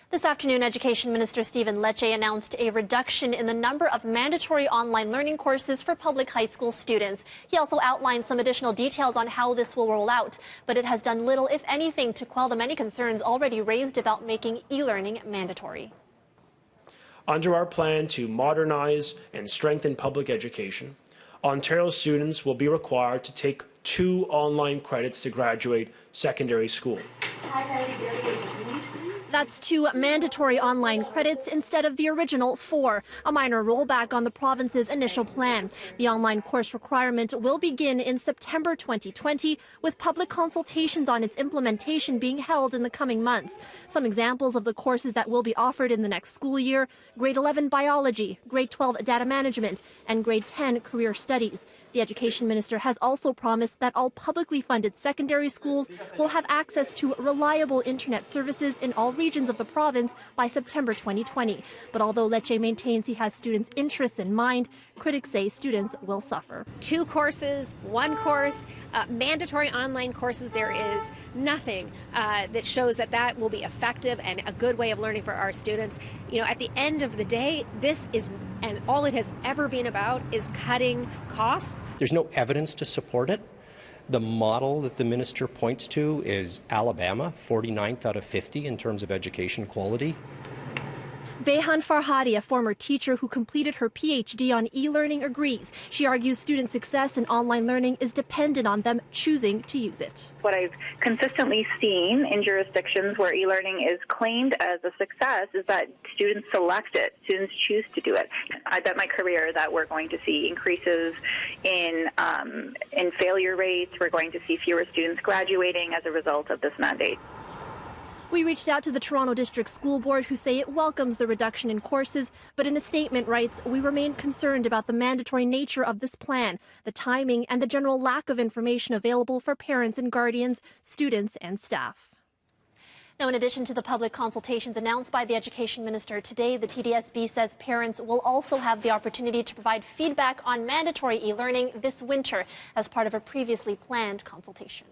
This afternoon, Education Minister Stephen Lecce announced a reduction in the number of mandatory online learning courses for public high school students. He also outlined some additional details on how this will roll out, but it has done little, if anything, to quell the many concerns already raised about making e-learning mandatory. Under our plan to modernize and strengthen public education, Ontario students will be required to take 2 online credits to graduate secondary school. That's 2 mandatory online credits instead of the original 4, a minor rollback on the province's initial plan. The online course requirement will begin in September 2020, with public consultations on its implementation being held in the coming months. Some examples of the courses that will be offered in the next school year: Grade 11 Biology, Grade 12 Data Management, and Grade 10 Career Studies. The Education Minister has also promised that all publicly funded secondary schools will have access to reliable internet services in all regions of the province by September 2020. But although Lecce maintains he has students' interests in mind, critics say students will suffer. 2 courses, 1 course, mandatory online courses, there is nothing that shows that will be effective and a good way of learning for our students. You know, at the end of the day, this is, and all it has ever been about, is cutting costs. There's no evidence to support it. The model that the minister points to is Alabama, 49th out of 50 in terms of education quality. Behan Farhadi, a former teacher who completed her PhD on e-learning, agrees. She argues student success in online learning is dependent on them choosing to use it. What I've consistently seen in jurisdictions where e-learning is claimed as a success is that students select it, students choose to do it. I bet my career that we're going to see increases in failure rates. We're going to see fewer students graduating as a result of this mandate. We reached out to the Toronto District School Board, who say it welcomes the reduction in courses, but in a statement writes, "We remain concerned about the mandatory nature of this plan, the timing, and the general lack of information available for parents and guardians, students and staff." Now, in addition to the public consultations announced by the Education Minister today, the TDSB says parents will also have the opportunity to provide feedback on mandatory e-learning this winter as part of a previously planned consultation.